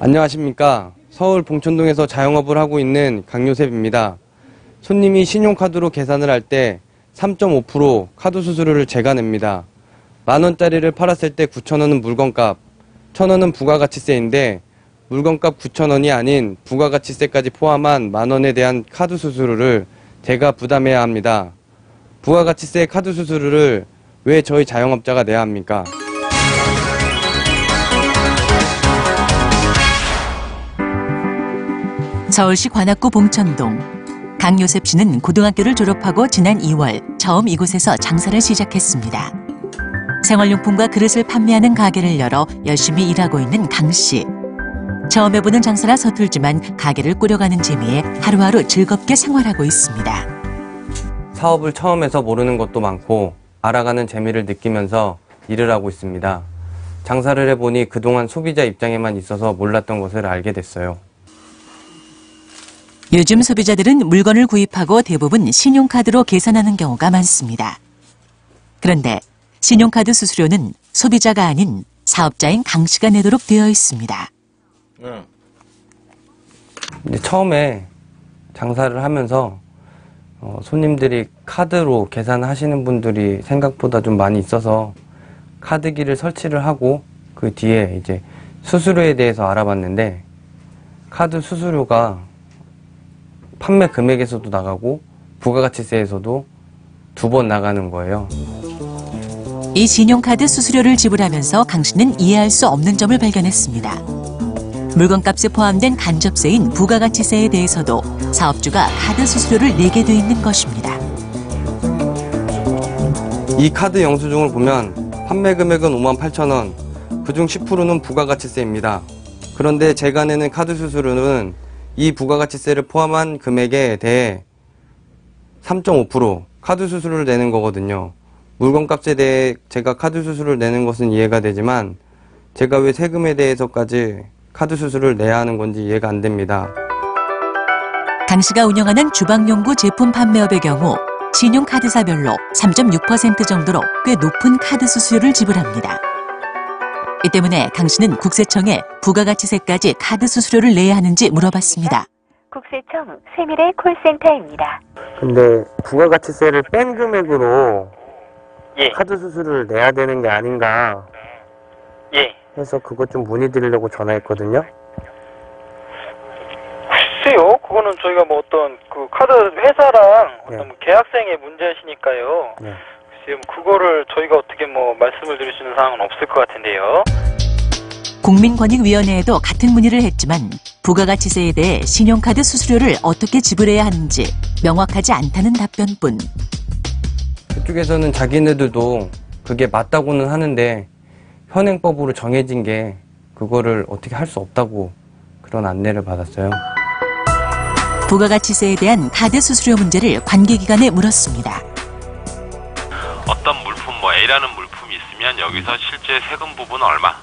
안녕하십니까. 서울 봉천동에서 자영업을 하고 있는 강요셉입니다. 손님이 신용카드로 계산을 할 때 3.5% 카드 수수료를 제가 냅니다. 만원짜리를 팔았을 때 9,000원은 물건값, 1,000원은 부가가치세인데 물건값 9,000원이 아닌 부가가치세까지 포함한 만원에 대한 카드 수수료를 제가 부담해야 합니다. 부가가치세 카드 수수료를 왜 저희 자영업자가 내야 합니까? 서울시 관악구 봉천동. 강요셉 씨는 고등학교를 졸업하고 지난 2월 처음 이곳에서 장사를 시작했습니다. 생활용품과 그릇을 판매하는 가게를 열어 열심히 일하고 있는 강 씨. 처음 해보는 장사라 서툴지만 가게를 꾸려가는 재미에 하루하루 즐겁게 생활하고 있습니다. 사업을 처음 해서 모르는 것도 많고 알아가는 재미를 느끼면서 일을 하고 있습니다. 장사를 해보니 그동안 소비자 입장에만 있어서 몰랐던 것을 알게 됐어요. 요즘 소비자들은 물건을 구입하고 대부분 신용카드로 계산하는 경우가 많습니다. 그런데 신용카드 수수료는 소비자가 아닌 사업자인 강 씨가 내도록 되어 있습니다. 처음에 장사를 하면서 손님들이 카드로 계산하시는 분들이 생각보다 좀 많이 있어서 카드기를 설치를 하고 그 뒤에 이제 수수료에 대해서 알아봤는데 카드 수수료가 판매 금액에서도 나가고 부가가치세에서도 2번 나가는 거예요. 이 신용카드 수수료를 지불하면서 강 씨는 이해할 수 없는 점을 발견했습니다. 물건값에 포함된 간접세인 부가가치세에 대해서도 사업주가 카드 수수료를 내게 돼 있는 것입니다. 이 카드 영수증을 보면 판매 금액은 58,000원, 그중 10%는 부가가치세입니다. 그런데 제가 내는 카드 수수료는 이 부가가치세를 포함한 금액에 대해 3.5% 카드 수수료를 내는 거거든요. 물건값에 대해 제가 카드 수수료를 내는 것은 이해가 되지만 제가 왜 세금에 대해서까지 카드 수수료를 내야 하는 건지 이해가 안 됩니다. 강 씨가 운영하는 주방용구 제품 판매업의 경우 신용카드사별로 3.6% 정도로 꽤 높은 카드 수수료를 지불합니다. 이 때문에 강 씨는 국세청에 부가가치세까지 카드 수수료를 내야 하는지 물어봤습니다. 국세청 세밀의 콜센터입니다. 근데 부가가치세를 뺀 금액으로 카드 수수료를 내야 되는 게 아닌가 해서 그것 좀 문의드리려고 전화했거든요. 글쎄요, 그거는 저희가 뭐 어떤 그 카드 회사랑 어떤 뭐 계약생의 문제시니까요. 글쎄요, 그거를 저희가 어떻게 뭐 말씀을 드릴 수 있는 사항은 없을 것 같은데요. 국민권익위원회에도 같은 문의를 했지만 부가가치세에 대해 신용카드 수수료를 어떻게 지불해야 하는지 명확하지 않다는 답변뿐. 그쪽에서는 자기네들도 그게 맞다고는 하는데 현행법으로 정해진 게 그거를 어떻게 할 수 없다고 그런 안내를 받았어요. 부가가치세에 대한 카드 수수료 문제를 관계기관에 물었습니다. 어떤 물품, 뭐 A라는 물품이 있으면 여기서 실제 세금 부분 얼마,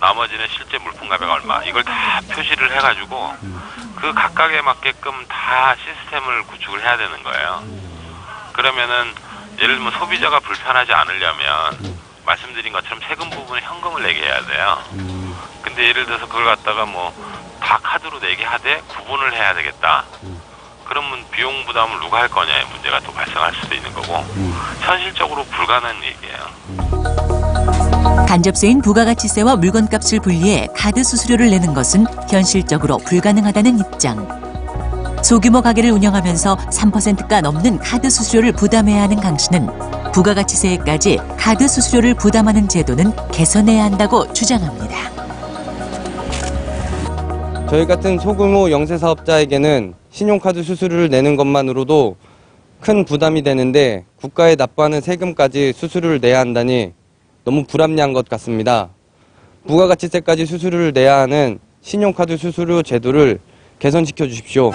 나머지는 실제 물품 가격 얼마, 이걸 다 표시를 해가지고 그 각각에 맞게끔 다 시스템을 구축을 해야 되는 거예요. 그러면은 예를 들면 소비자가 불편하지 않으려면 말씀드린 것처럼 세금 부분은 현금을 내게 해야 돼요. 근데 예를 들어서 그걸 갖다가 뭐 다 카드로 내게 하되 구분을 해야 되겠다. 그러면 비용 부담을 누가 할 거냐의 문제가 또 발생할 수도 있는 거고 현실적으로 불가능한 얘기예요. 간접세인 부가가치세와 물건값을 분리해 카드 수수료를 내는 것은 현실적으로 불가능하다는 입장. 소규모 가게를 운영하면서 3%가 넘는 카드 수수료를 부담해야 하는 강 씨는 부가가치세에까지 카드 수수료를 부담하는 제도는 개선해야 한다고 주장합니다. 저희 같은 소규모 영세사업자에게는 신용카드 수수료를 내는 것만으로도 큰 부담이 되는데 국가에 납부하는 세금까지 수수료를 내야 한다니 너무 불합리한 것 같습니다. 부가가치세까지 수수료를 내야 하는 신용카드 수수료 제도를 개선시켜 주십시오.